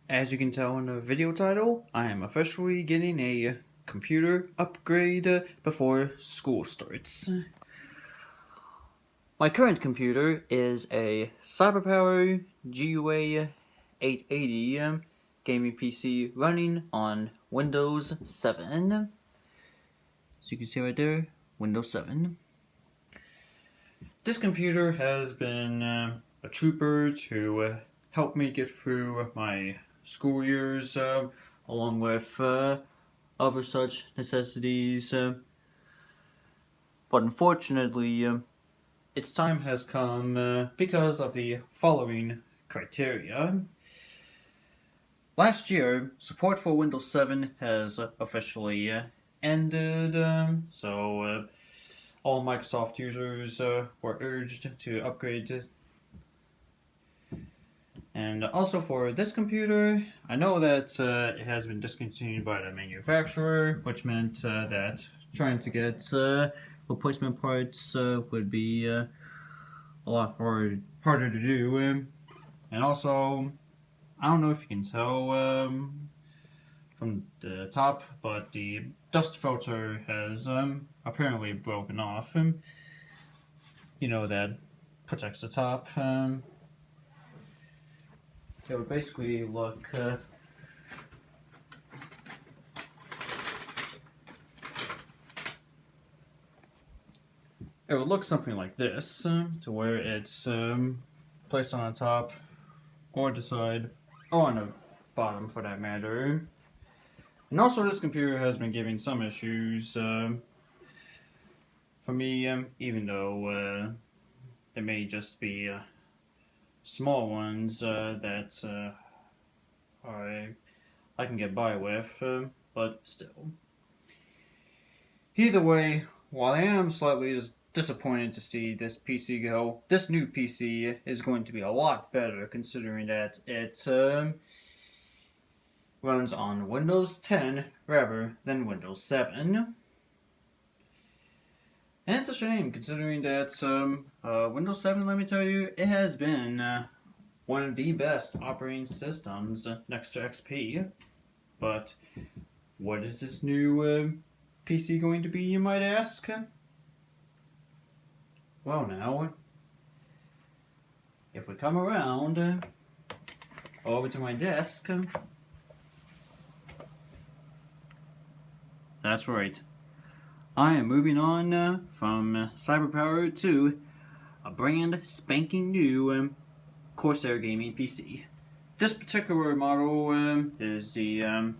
As you can tell in the video title, I am officially getting a computer upgrade before school starts. My current computer is a CyberPower GUA 880 gaming PC running on Windows 7. So you can see right there, Windows 7. This computer has been a trooper to help me get through my school years, along with other such necessities. But unfortunately, its time has come because of the following criteria. Last year, support for Windows 7 has officially ended, so all Microsoft users were urged to upgrade. And also for this computer, I know that it has been discontinued by the manufacturer, which meant that trying to get replacement parts would be a lot harder to do. And also, I don't know if you can tell from the top, but the dust filter has apparently broken off. That protects the top. It would basically look something like this, to where it's placed on the top or the side, or on the bottom for that matter. And also this computer has been giving some issues for me, even though it may just be small ones that I can get by with, but still. Either way, while I am slightly disappointed to see this PC go, this new PC is going to be a lot better, considering that it runs on Windows 10 rather than Windows 7. And it's a shame, considering that Windows 7, let me tell you, it has been one of the best operating systems next to XP. But what is this new PC going to be, you might ask? Well now, if we come around over to my desk, that's right. I am moving on from CyberPower to a brand spanking new Corsair gaming PC. This particular model is the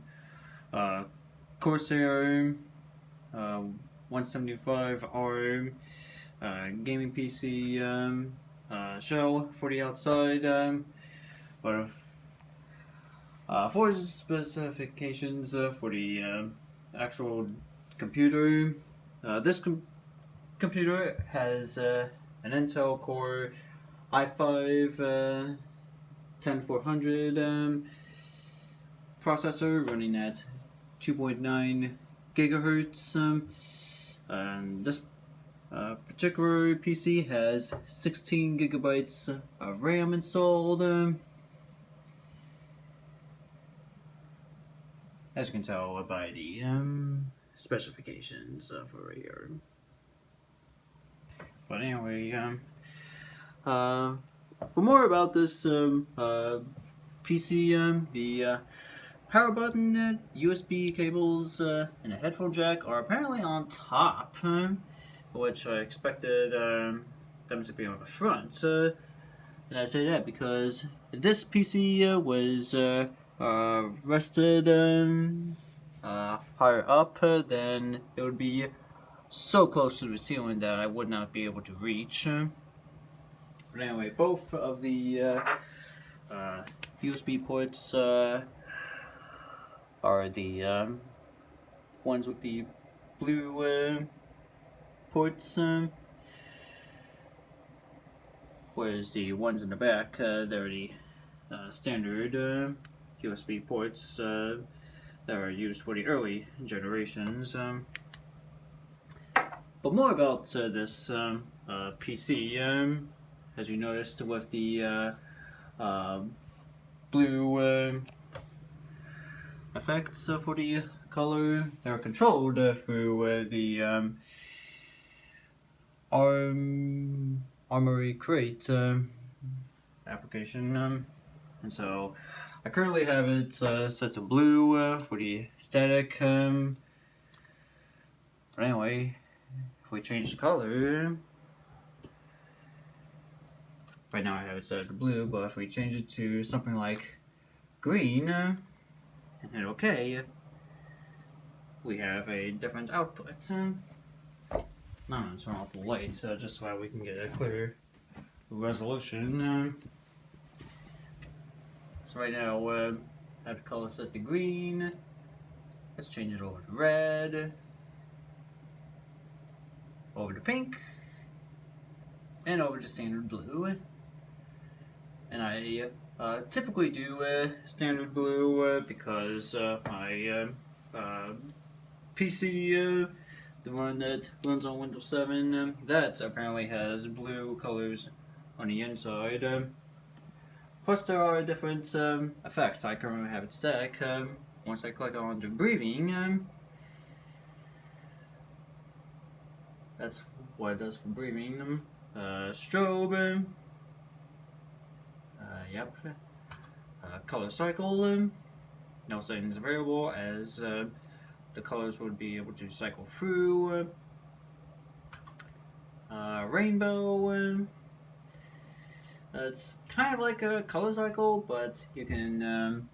Corsair 175R gaming PC shell for the outside, but for the specifications for the actual computer. This computer has an Intel Core i5 10400 processor running at 2.9 gigahertz. This particular PC has 16 gigabytes of RAM installed. As you can tell by the specifications for here. But anyway, for more about this PC, the power button, USB cables, and a headphone jack are apparently on top, which I expected them to be on the front. And I say that because if this PC was rested higher up, then it would be so close to the ceiling that I would not be able to reach. But anyway, both of the USB ports are the ones with the blue ports, whereas the ones in the back, they're the standard USB ports that are used for the early generations. But more about this PC, as you noticed with the blue effects for the color. They're controlled through the Armory Crate application, and so I currently have it set to blue for the static. But anyway, if we change the color, right now I have it set to blue, but if we change it to something like green and hit OK, we have a different output. Now I'm going to turn off the lights just so that we can get a clear resolution. So right now I have the color set to green. Let's change it over to red, over to pink, and over to standard blue. And I typically do standard blue because my PC, the one that runs on Windows 7, that apparently has blue colors on the inside. Plus there are different effects. I currently have it static. Once I click on the breathing, that's what it does for breathing. Strobe, yep. Color cycle, no settings available as the colors would be able to cycle through. Rainbow, it's kind of like a color cycle, but you can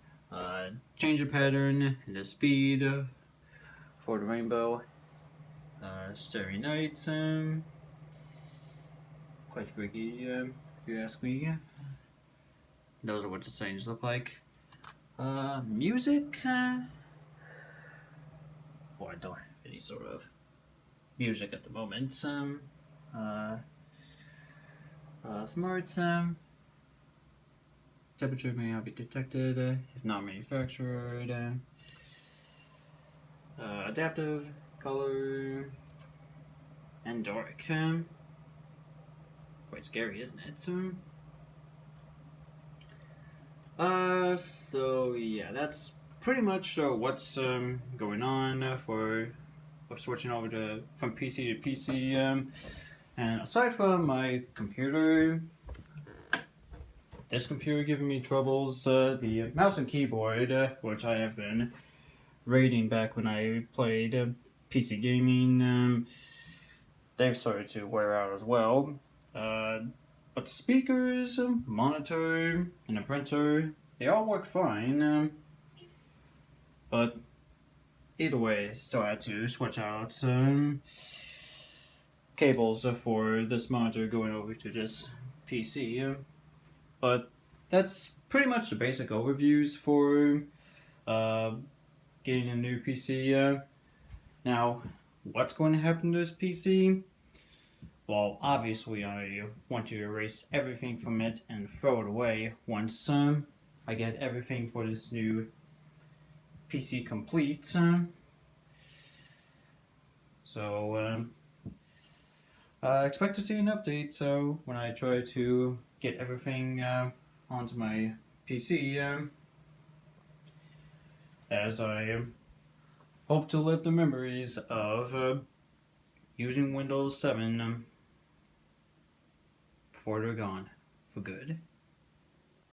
change the pattern and the speed for the rainbow. Starry Night, quite freaky if you ask me. Those are what the settings look like. Music, well, I don't have any sort of music at the moment. Smart, temperature may not be detected if not manufactured. Adaptive, color, and dark. Quite scary, isn't it? So yeah, that's pretty much what's going on for switching over from PC to PC. And aside from my computer, this computer giving me troubles, the mouse and keyboard, which I have been rating back when I played PC gaming, they've started to wear out as well. But the speakers, monitor, and the printer, they all work fine. But either way, still had to switch out some cables for this monitor going over to this PC. But that's pretty much the basic overviews for getting a new PC. Now, what's going to happen to this PC? Well, obviously I want to erase everything from it and throw it away once I get everything for this new PC complete. So expect to see an update. So when I try to get everything onto my PC, as I hope to live the memories of using Windows 7 before they're gone for good.